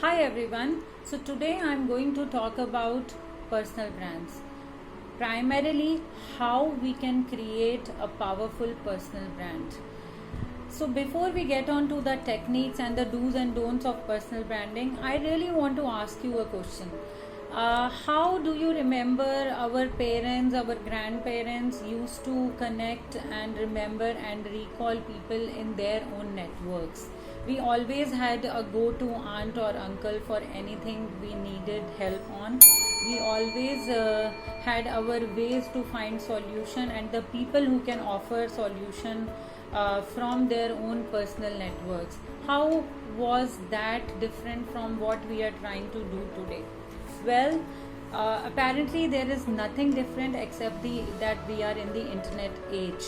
Hi everyone. So today I'm going to talk about personal brands. Primarily how we can create a powerful personal brand. So before we get on to the techniques and the do's and don'ts of personal branding, I really want to ask you a question. How do you remember our parents, our grandparents used to connect and remember and recall people in their own networks? We always had a go-to aunt or uncle for anything we needed help on. We always had our ways to find solution and the people who can offer solution from their own personal networks. How was that different from what we are trying to do today? Well, apparently there is nothing different except that we are in the internet age.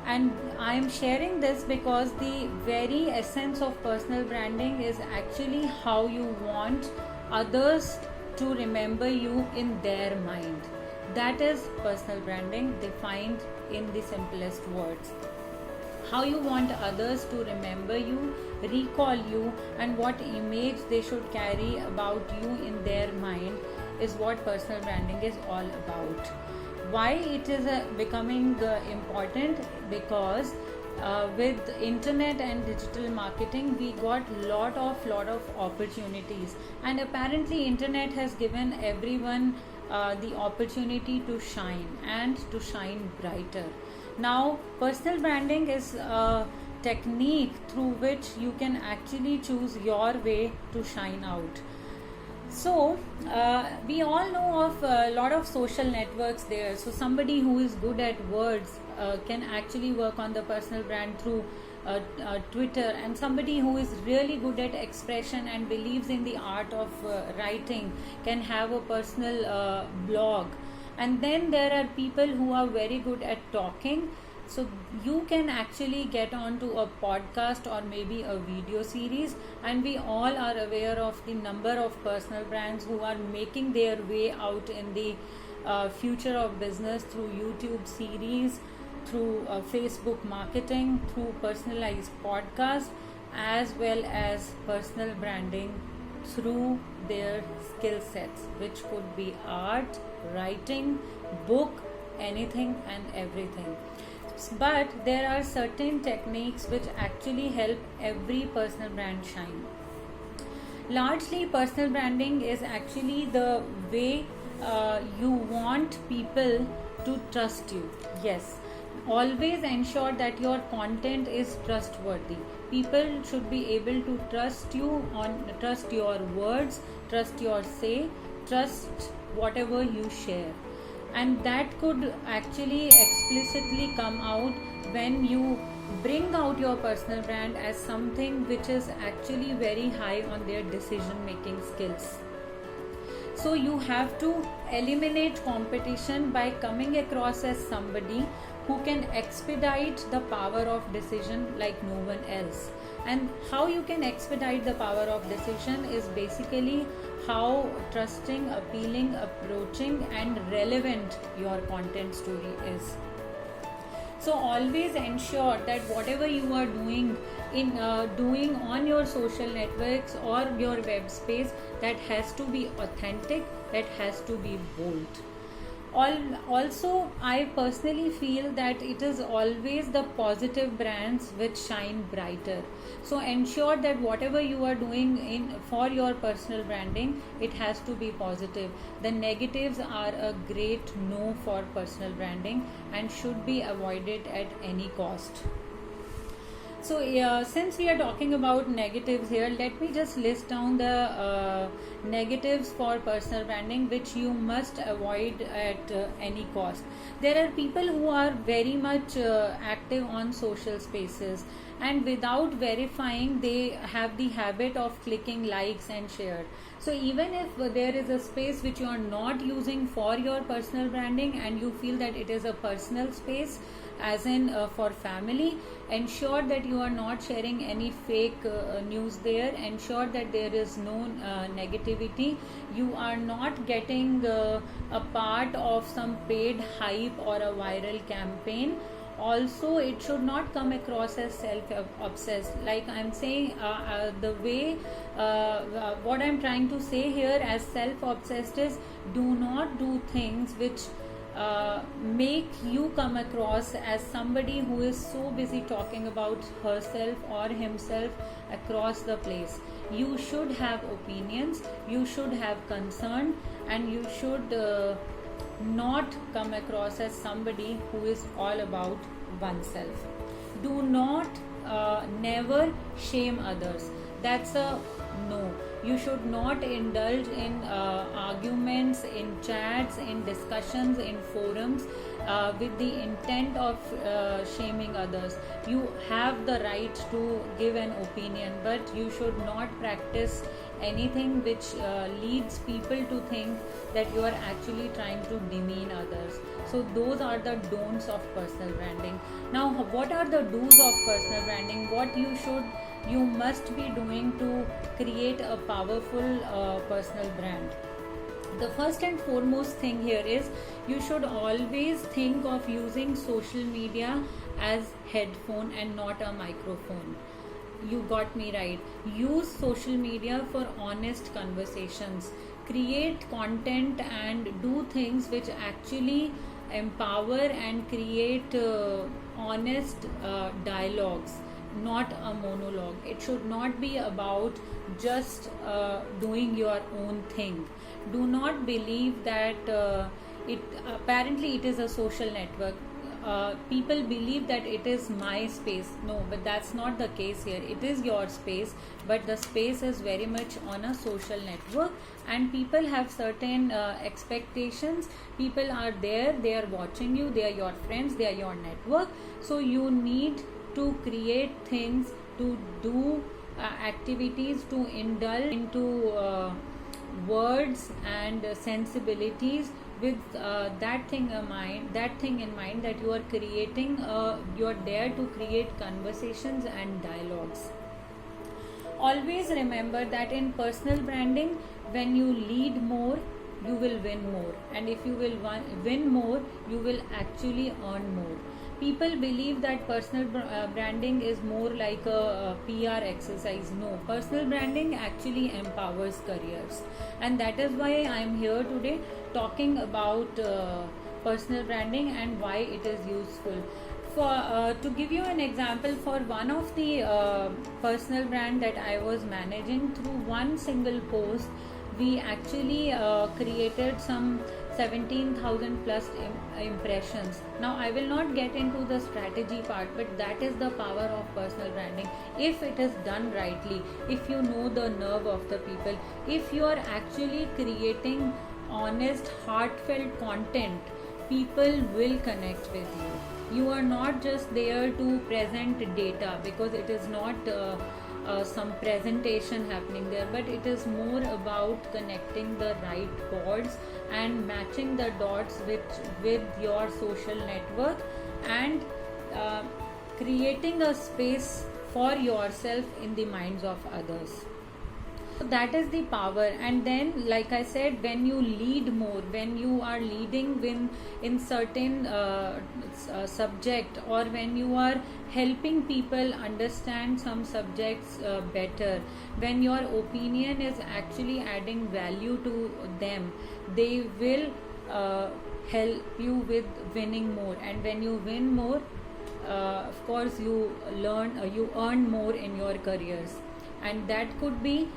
And I am sharing this because the very essence of personal branding is actually how you want others to remember you in their mind. That is personal branding defined in the simplest words. How you want others to remember you, recall you, and what image they should carry about you in their mind is what personal branding is all about. Why it is becoming important? Because with internet and digital marketing we got lot of opportunities, and apparently internet has given everyone the opportunity to shine and to shine brighter. Now personal branding is a technique through which you can actually choose your way to shine out. So we all know of a lot of social networks there. So somebody who is good at words can actually work on the personal brand through Twitter, and somebody who is really good at expression and believes in the art of writing can have a personal blog. And then there are people who are very good at talking, so you can actually get onto a podcast or maybe a video series. And we all are aware of the number of personal brands who are making their way out in the future of business through YouTube series, through Facebook marketing, through personalized podcasts, as well as personal branding through their skill sets, which could be art, writing, book, anything and everything. But there are certain techniques which actually help every personal brand shine. Largely personal branding is actually the way you want people to trust you. Yes, always ensure that your content is trustworthy. People should be able to trust you, trust your words, trust your say, trust whatever you share. And that could actually explicitly come out when you bring out your personal brand as something which is actually very high on their decision making skills. So you have to eliminate competition by coming across as somebody who can expedite the power of decision like no one else. And how you can expedite the power of decision is basically how trusting, appealing, approaching and relevant your content story is. So always ensure that whatever you are doing on your social networks or your web space, that has to be authentic, that has to be bold. Also, I personally feel that it is always the positive brands which shine brighter. So ensure that whatever you are doing for your personal branding, it has to be positive. The negatives are a great no for personal branding and should be avoided at any cost. So since we are talking about negatives here, let me just list down the negatives for personal branding which you must avoid at any cost. There are people who are very much active on social spaces, and without verifying they have the habit of clicking likes and share. So even if there is a space which you are not using for your personal branding and you feel that it is a personal space, as in for family, ensure that you are not sharing any fake news there. Ensure that there is no negativity. You are not getting a part of some paid hype or a viral campaign. Also, it should not come across as self obsessed. Like I'm saying, the way what I'm trying to say here as self obsessed is, do not do things which make you come across as somebody who is so busy talking about herself or himself across the place. You should have opinions, you should have concern, and you should not come across as somebody who is all about oneself. Do not never shame others. That's a no. You should not indulge in arguments, in chats, in discussions, in forums with the intent of shaming others. You have the right to give an opinion, but you should not practice anything which leads people to think that you are actually trying to demean others. So those are the don'ts of personal branding. Now, what are the do's of personal branding? What you must be doing to create a powerful personal brand. The first and foremost thing here is, you should always think of using social media as headphone and not a microphone. You got me right. Use social media for honest conversations. Create content and do things which actually empower and create honest dialogues, not a monologue. It should not be about just doing your own thing. Do not believe that it is a social network. People believe that it is my space. No, but that's not the case here. It is your space, but the space is very much on a social network, and people have certain expectations. People are there, they are watching you, they are your friends, they are your network. So you need to create things, to do activities, to indulge into words and sensibilities with that thing in mind, that you are creating, you are there to create conversations and dialogues. Always remember that in personal branding, when you lead more, you will win more, and if you will win more, you will actually earn more. People believe that personal branding is more like a PR exercise. No, personal branding actually empowers careers, and that is why I am here today talking about personal branding and why it is useful. To give you an example, for one of the personal brand that I was managing, through one single post, we actually created some 17,000 plus impressions. Now I will not get into the strategy part, but that is the power of personal branding. If it is done rightly, if you know the nerve of the people, if you are actually creating honest, heartfelt content, people will connect with you. You are not just there to present data, because it is not some presentation happening there, but it is more about connecting the right chords and matching the dots with your social network, and creating a space for yourself in the minds of others. So that is the power. And then, like I said, when you lead more, when you are leading in certain subject, or when you are helping people understand some subjects better, when your opinion is actually adding value to them, they will help you with winning more. And when you win more, of course you earn more in your careers. And that could be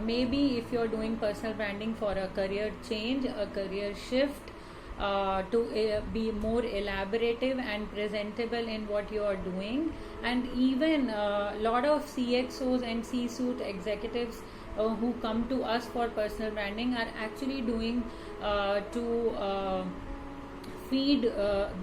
maybe if you're doing personal branding for a career change, a career shift, to be more elaborative and presentable in what you are doing. And even a lot of CXOs and C-suite executives who come to us for personal branding are actually doing to feed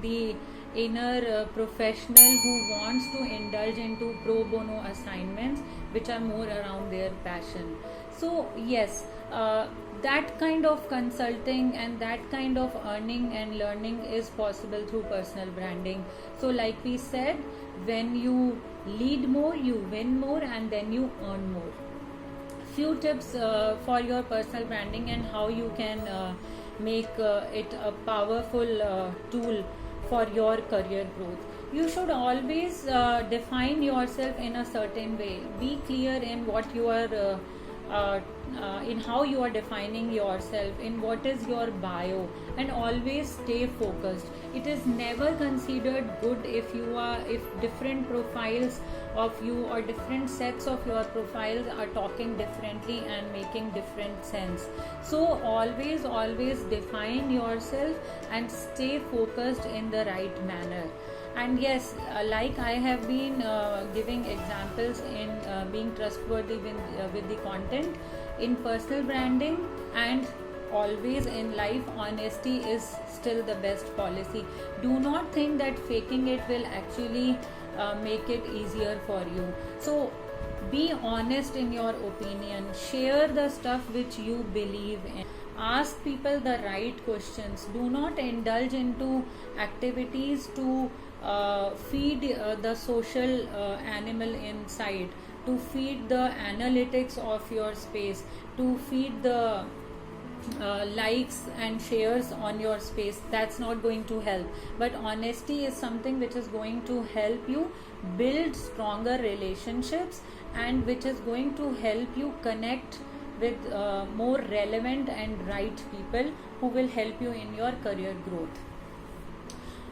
the inner professional who wants to indulge into pro bono assignments which are more around their passion. So yes, that kind of consulting and that kind of earning and learning is possible through personal branding. So like we said, when you lead more, you win more, and then you earn more. Few tips for your personal branding and how you can make it a powerful tool for your career growth. You should always define yourself in a certain way. Be clear in what you are in how you are defining yourself, in what is your bio, and always stay focused. It is never considered good if different profiles of you or different sets of your profiles are talking differently and making different sense. So always define yourself and stay focused in the right manner. And yes, like I have been giving examples in being trustworthy with the content in personal branding, and always in life, honesty is still the best policy. Do not think that faking it will actually make it easier for you. So be honest in your opinion, share the stuff which you believe in, ask people the right questions. Do not indulge into activities to feed the social animal inside, to feed the analytics of your space, to feed the likes and shares on your space. That's not going to help. But honesty is something which is going to help you build stronger relationships, and which is going to help you connect with more relevant and right people who will help you in your career growth.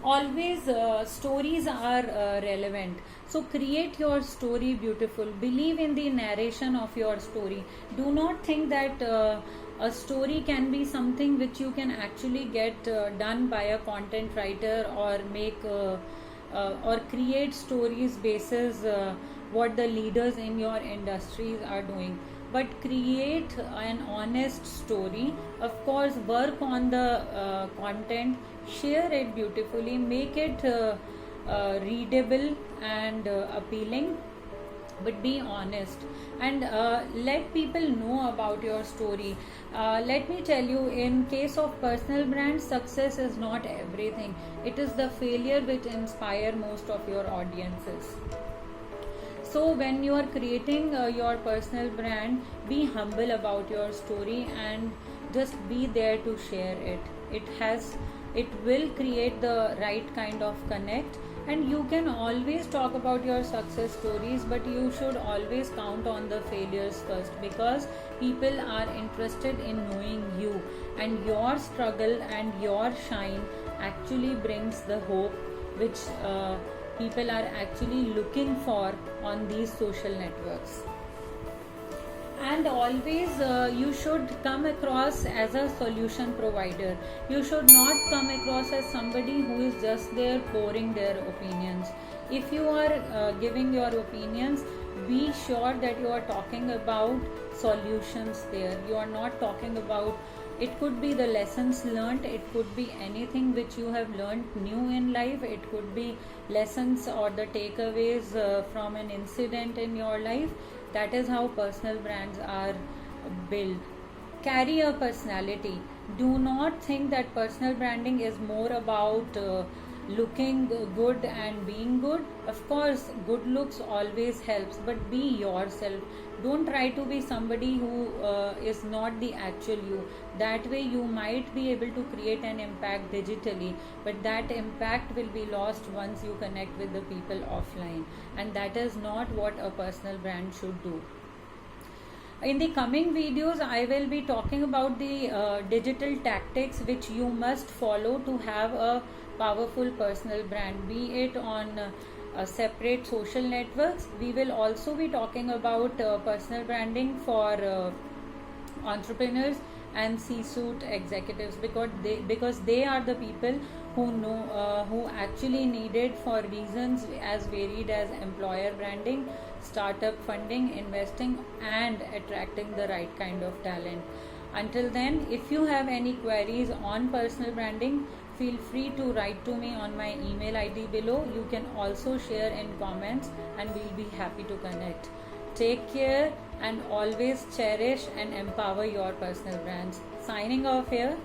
Always stories are relevant, so create your story beautiful. Believe in the narration of your story. Do not think that a story can be something which you can actually get done by a content writer, or make or create stories basis what the leaders in your industries are doing. But create an honest story. Of course, work on the content, share it beautifully, make it readable and appealing, but be honest, and let people know about your story. Let me tell you, in case of personal brand, success is not everything. It is the failure which inspire most of your audiences. So when you are creating your personal brand, be humble about your story and just be there to share it. It will create the right kind of connect. And you can always talk about your success stories, but you should always count on the failures first, because people are interested in knowing you, and your struggle and your shine actually brings the hope which people are actually looking for on these social networks. And always you should come across as a solution provider. You should not come across as somebody who is just there pouring their opinions. If you are giving your opinions, be sure that you are talking about solutions there. You are not talking about, it could be the lessons learned, it could be anything which you have learned new in life, it could be lessons or the takeaways from an incident in your life. That is how personal brands are built. Carry a personality. Do not think that personal branding is more about looking good and being good. Of course, good looks always helps, but be yourself. Don't try to be somebody who is not the actual you. That way you might be able to create an impact digitally, but that impact will be lost once you connect with the people offline, and that is not what a personal brand should do. In the coming videos, I will be talking about the digital tactics which you must follow to have a powerful personal brand, be it on separate social networks. We will also be talking about personal branding for entrepreneurs and C-suite executives, because they are the people who know who actually need it for reasons as varied as employer branding, startup funding, investing, and attracting the right kind of talent. Until then, if you have any queries on personal branding, feel free to write to me on my email ID below. You can also share in comments and we'll be happy to connect. Take care and always cherish and empower your personal brands. Signing off here.